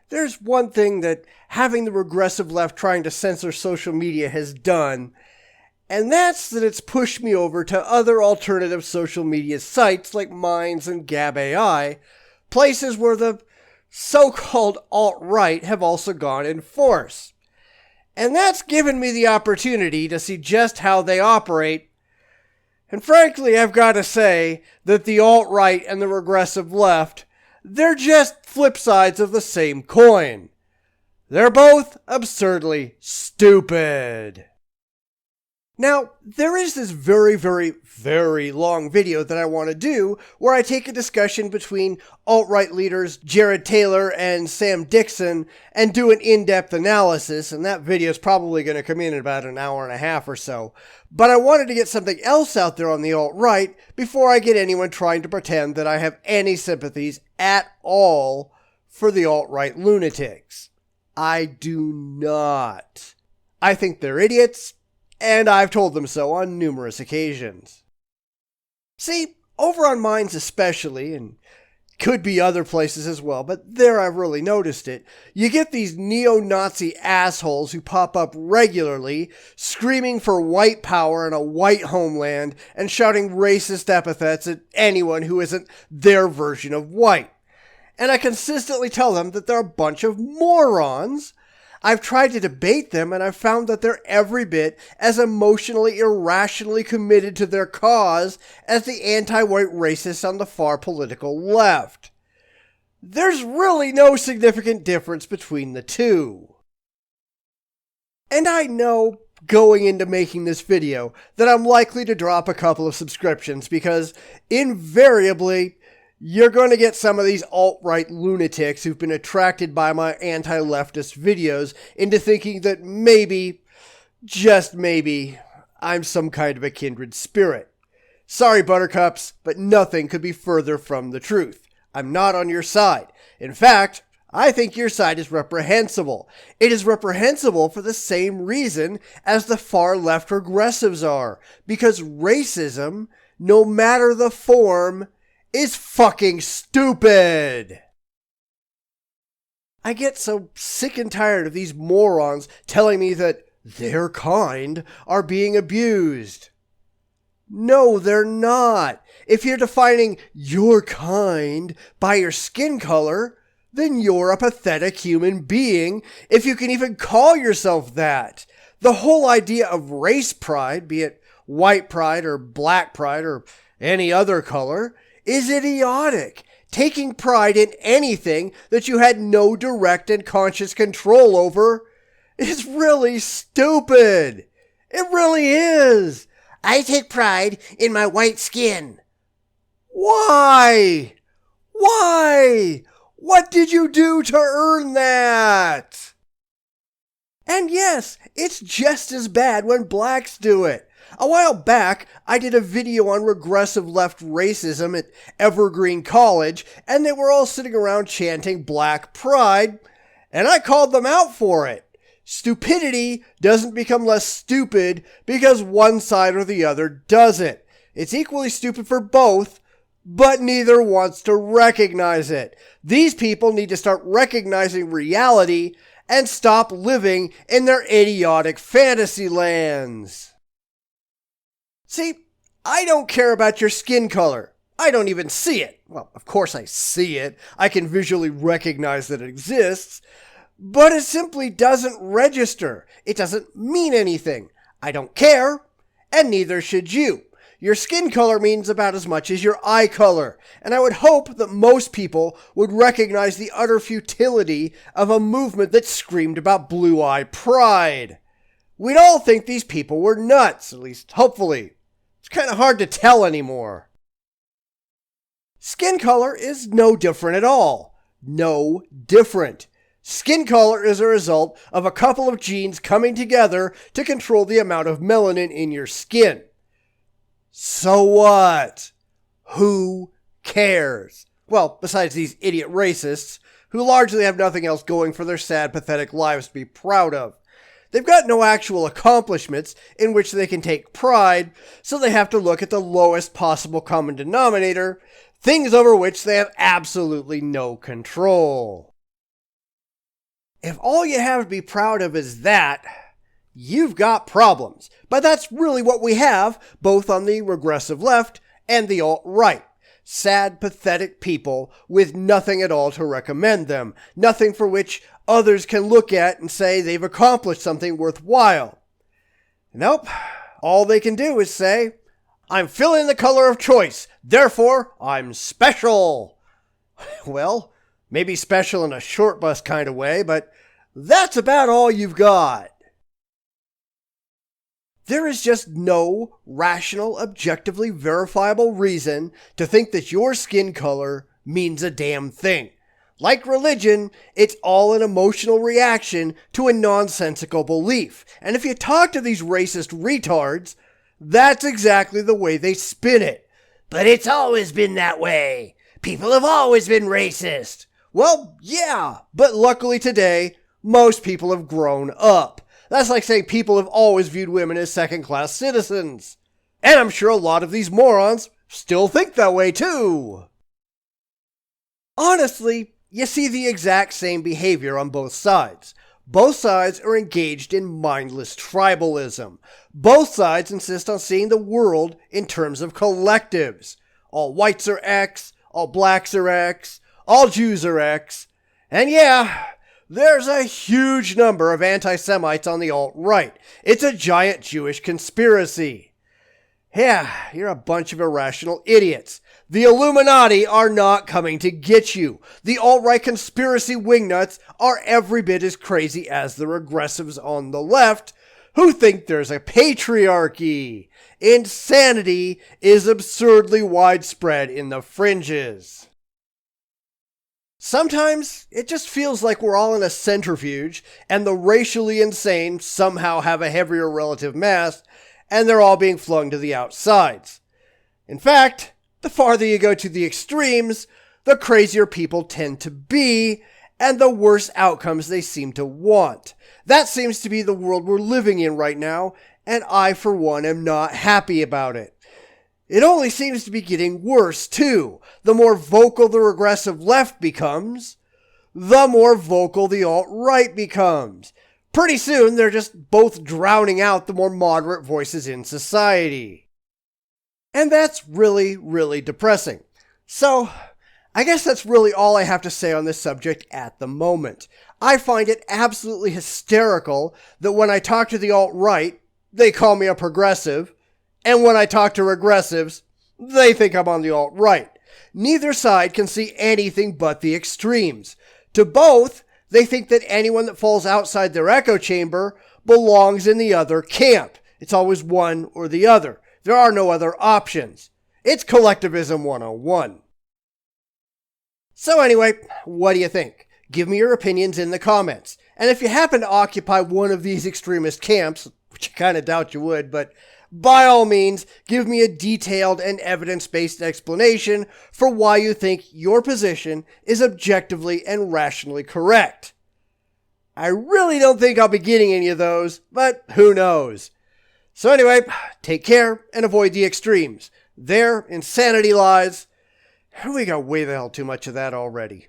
there's one thing that having the regressive left trying to censor social media has done, and that's that it's pushed me over to other alternative social media sites like Minds and Gab AI, places where the so-called alt-right have also gone in force. And that's given me the opportunity to see just how they operate. And frankly, I've got to say that the alt-right and the regressive left, they're just flip sides of the same coin. They're both absurdly stupid. Now, there is this very, very, very long video that I want to do where I take a discussion between alt-right leaders Jared Taylor and Sam Dixon and do an in-depth analysis, and that video is probably going to come in about an hour and a half or so. But I wanted to get something else out there on the alt-right before I get anyone trying to pretend that I have any sympathies at all for the alt-right lunatics. I do not. I think they're idiots. And I've told them so on numerous occasions. See, over on Minds especially, and could be other places as well, but there I've really noticed it, you get these neo-Nazi assholes who pop up regularly, screaming for white power in a white homeland and shouting racist epithets at anyone who isn't their version of white. And I consistently tell them that they're a bunch of morons. I've tried to debate them, and I've found that they're every bit as emotionally, irrationally committed to their cause as the anti-white racists on the far political left. There's really no significant difference between the two. And I know, going into making this video, that I'm likely to drop a couple of subscriptions because, invariably, you're going to get some of these alt-right lunatics who've been attracted by my anti-leftist videos into thinking that maybe, just maybe, I'm some kind of a kindred spirit. Sorry, buttercups, but nothing could be further from the truth. I'm not on your side. In fact, I think your side is reprehensible. It is reprehensible for the same reason as the far-left regressives are, because racism, no matter the form, is fucking stupid. I get so sick and tired of these morons telling me that their kind are being abused. No, they're not. If you're defining your kind by your skin color, then you're a pathetic human being, if you can even call yourself that. The whole idea of race pride, be it white pride or black pride or any other color, is idiotic. Taking pride in anything that you had no direct and conscious control over is really stupid. It really is. I take pride in my white skin. Why? Why? What did you do to earn that? And yes, it's just as bad when blacks do it. A while back, I did a video on regressive left racism at Evergreen College, and they were all sitting around chanting Black Pride, and I called them out for it. Stupidity doesn't become less stupid because one side or the other does it. It's equally stupid for both, but neither wants to recognize it. These people need to start recognizing reality and stop living in their idiotic fantasy lands. See, I don't care about your skin color. I don't even see it. Well, of course I see it. I can visually recognize that it exists. But it simply doesn't register. It doesn't mean anything. I don't care, and neither should you. Your skin color means about as much as your eye color, and I would hope that most people would recognize the utter futility of a movement that screamed about blue-eye pride. We'd all think these people were nuts, at least hopefully. It's kind of hard to tell anymore. Skin color is no different at all. No different. Skin color is a result of a couple of genes coming together to control the amount of melanin in your skin. So what? Who cares? Well, besides these idiot racists, who largely have nothing else going for their sad, pathetic lives to be proud of. They've got no actual accomplishments in which they can take pride, so they have to look at the lowest possible common denominator, things over which they have absolutely no control. If all you have to be proud of is that, you've got problems. But that's really what we have, both on the regressive left and the alt-right. Sad, pathetic people with nothing at all to recommend them. Nothing for which others can look at and say they've accomplished something worthwhile. Nope. All they can do is say, I'm filling the color of choice, therefore I'm special. Well, maybe special in a short bus kind of way, but that's about all you've got. There is just no rational, objectively verifiable reason to think that your skin color means a damn thing. Like religion, it's all an emotional reaction to a nonsensical belief. And if you talk to these racist retards, that's exactly the way they spin it. But it's always been that way. People have always been racist. Well, yeah, but luckily today, most people have grown up. That's like saying people have always viewed women as second-class citizens. And I'm sure a lot of these morons still think that way too. Honestly, you see the exact same behavior on both sides. Both sides are engaged in mindless tribalism. Both sides insist on seeing the world in terms of collectives. All whites are X, all blacks are X, all Jews are X. And yeah, there's a huge number of anti-Semites on the alt-right. It's a giant Jewish conspiracy. Yeah, you're a bunch of irrational idiots. The Illuminati are not coming to get you. The alt-right conspiracy wingnuts are every bit as crazy as the regressives on the left, who think there's a patriarchy. Insanity is absurdly widespread in the fringes. Sometimes it just feels like we're all in a centrifuge and the racially insane somehow have a heavier relative mass and they're all being flung to the outsides. In fact, the farther you go to the extremes, the crazier people tend to be and the worse outcomes they seem to want. That seems to be the world we're living in right now, and I, for one, am not happy about it. It only seems to be getting worse, too. The more vocal the regressive left becomes, the more vocal the alt-right becomes. Pretty soon, they're just both drowning out the more moderate voices in society. And that's really, really depressing. So, I guess that's really all I have to say on this subject at the moment. I find it absolutely hysterical that when I talk to the alt-right, they call me a progressive, and when I talk to regressives, they think I'm on the alt-right. Neither side can see anything but the extremes. To both, they think that anyone that falls outside their echo chamber belongs in the other camp. It's always one or the other. There are no other options. It's collectivism 101. So anyway, what do you think? Give me your opinions in the comments. And if you happen to occupy one of these extremist camps, which I kind of doubt you would, but by all means, give me a detailed and evidence-based explanation for why you think your position is objectively and rationally correct. I really don't think I'll be getting any of those, but who knows? So anyway, take care and avoid the extremes. There, insanity lies. We got way the hell too much of that already.